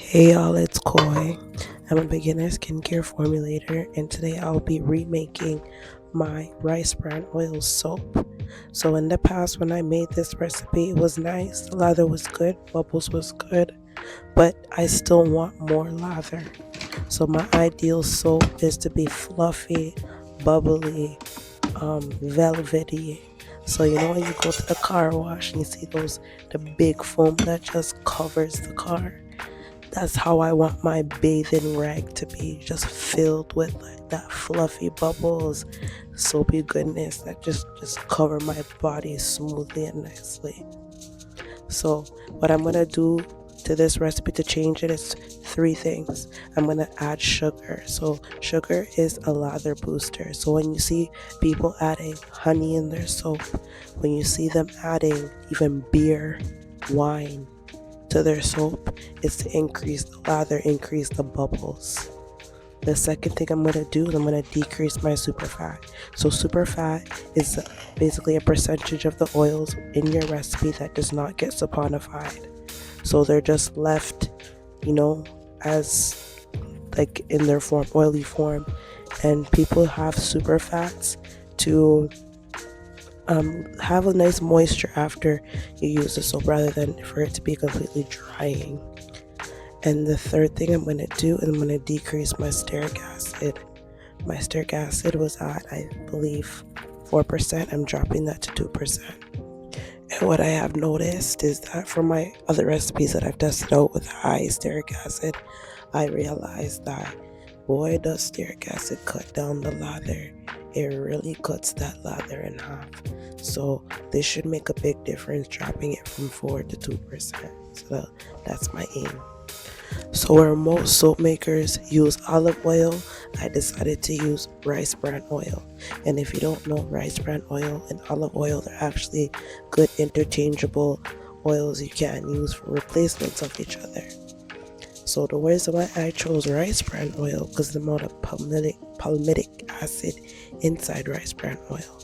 Hey y'all, it's Koi. I'm a beginner skincare formulator, and today I'll be remaking my rice bran oil soap. So, in the past, when I made this recipe, it was nice, the lather was good, bubbles was good, but I still want more lather. So, my ideal soap is to be fluffy, bubbly, velvety. So, when you go to the car wash and you see the big foam that just covers the car, that's how I want my bathing rag to be, just filled with like that fluffy bubbles, soapy goodness that just cover my body smoothly and nicely. So what I'm gonna do to this recipe to change it is three things. I'm gonna add sugar. So sugar is a lather booster. So when you see people adding honey in their soap, when you see them adding even beer, wine to their soap, is to increase the lather, increase the bubbles. The second thing I'm going to do is I'm going to decrease my superfat. So superfat is basically a percentage of the oils in your recipe that does not get saponified. So they're just left, as like in their form, oily form. And people have superfats to have a nice moisture after you use the soap rather than for it to be completely drying. And the third thing I'm going to do is I'm going to decrease my stearic acid. My stearic acid was at, I believe, 4%. I'm dropping that to 2%. And what I have noticed is that for my other recipes that I've tested out with high stearic acid, I realized that boy, does stearic acid cut down the lather. It really cuts that lather in half. So this should make a big difference, dropping it from 4 to 2%. So that's my aim. So where most soap makers use olive oil, I decided to use rice bran oil. And if you don't know, rice bran oil and olive oil, they're actually good interchangeable oils you can use for replacements of each other. So the reason why I chose rice bran oil because the amount of palmitic acid inside rice bran oil.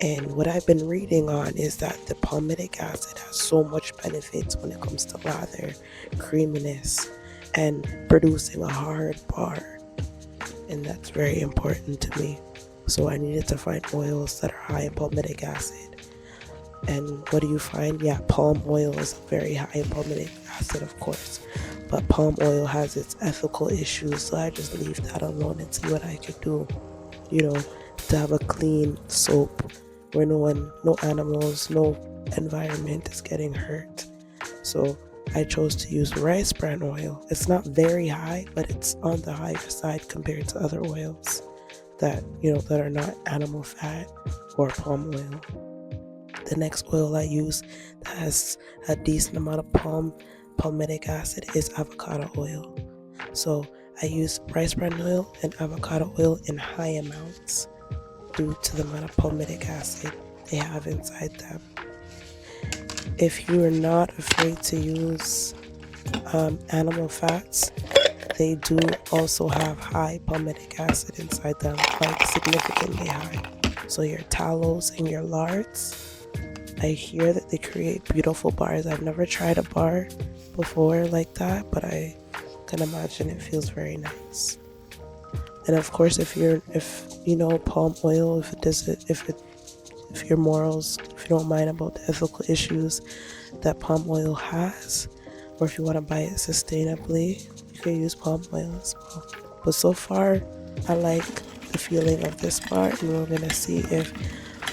And what I've been reading on is that the palmitic acid has so much benefits when it comes to lather, creaminess, and producing a hard bar. And that's very important to me. So I needed to find oils that are high in palmitic acid. And what do you find? Yeah, palm oil is very high in palmitic acid, of course. But palm oil has its ethical issues, so I just leave that alone and see what I could do, to have a clean soap where no animals, no environment is getting hurt. So I chose to use rice bran oil. It's not very high, but it's on the higher side compared to other oils that are not animal fat or palm oil. The next oil I use that has a decent amount of palmitic acid is avocado oil. So I use rice bran oil and avocado oil in high amounts due to the amount of palmitic acid they have inside them. If you are not afraid to use animal fats, they do also have high palmitic acid inside them, like significantly high. So your tallows and your lards, I hear that they create beautiful bars. I've never tried a bar before like that, but I can imagine it feels very nice. And of course, if palm oil, if your morals, if you don't mind about the ethical issues that palm oil has, or if you want to buy it sustainably, you can use palm oil as well. But so far, I like the feeling of this bar, and we're gonna see if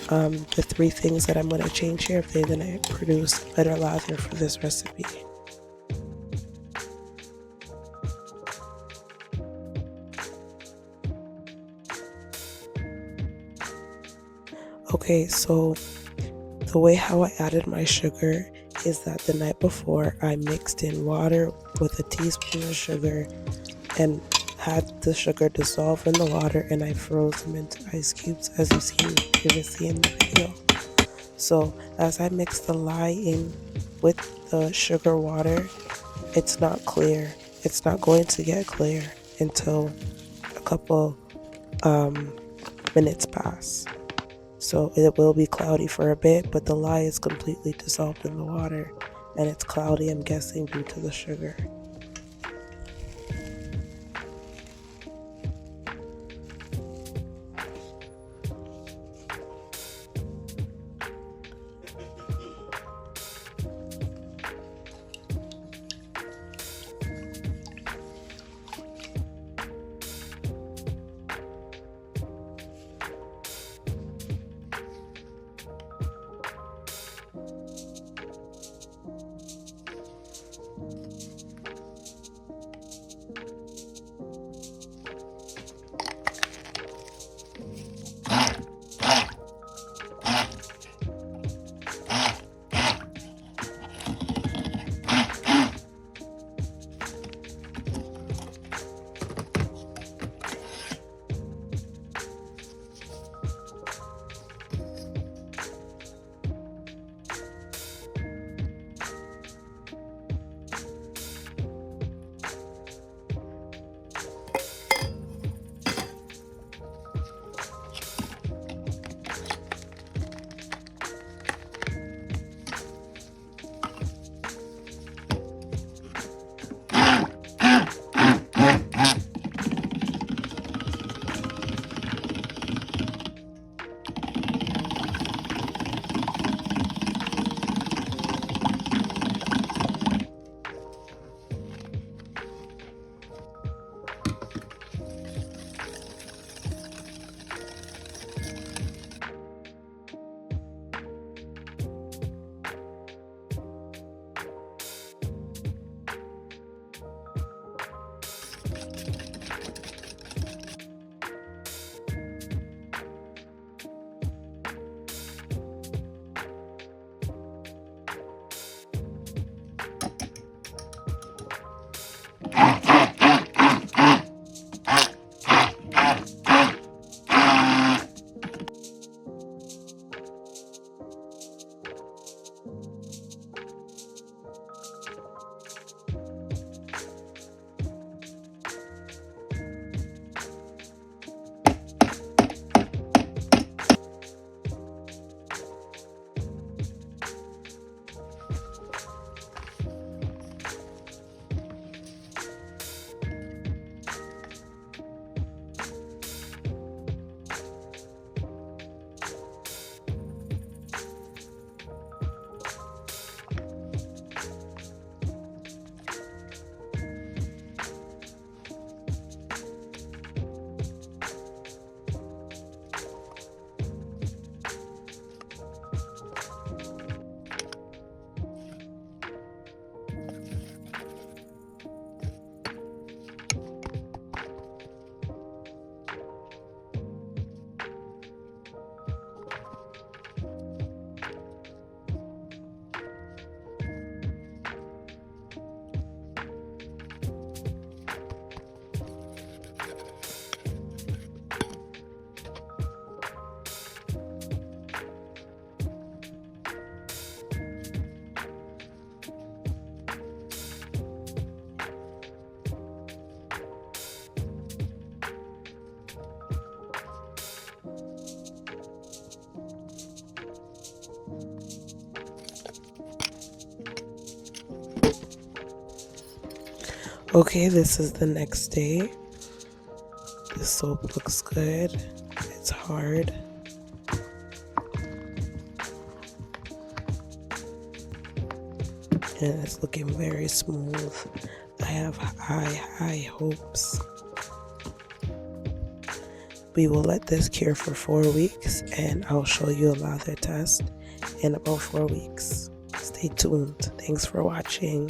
the three things that I'm gonna change here, if they're gonna produce better lather for this recipe. Okay, so the way how I added my sugar is that the night before I mixed in water with a teaspoon of sugar and had the sugar dissolve in the water, and I froze them into ice cubes as you see in the video. So as I mix the lye in with the sugar water, it's not clear. It's not going to get clear until a couple minutes pass. So it will be cloudy for a bit, but the lye is completely dissolved in the water, and it's cloudy, I'm guessing, due to the sugar. Okay, this is the next day. The soap looks good. It's hard. And it's looking very smooth. I have high hopes. We will let this cure for 4 weeks, and I'll show you a lather test in about 4 weeks. Stay tuned. Thanks for watching.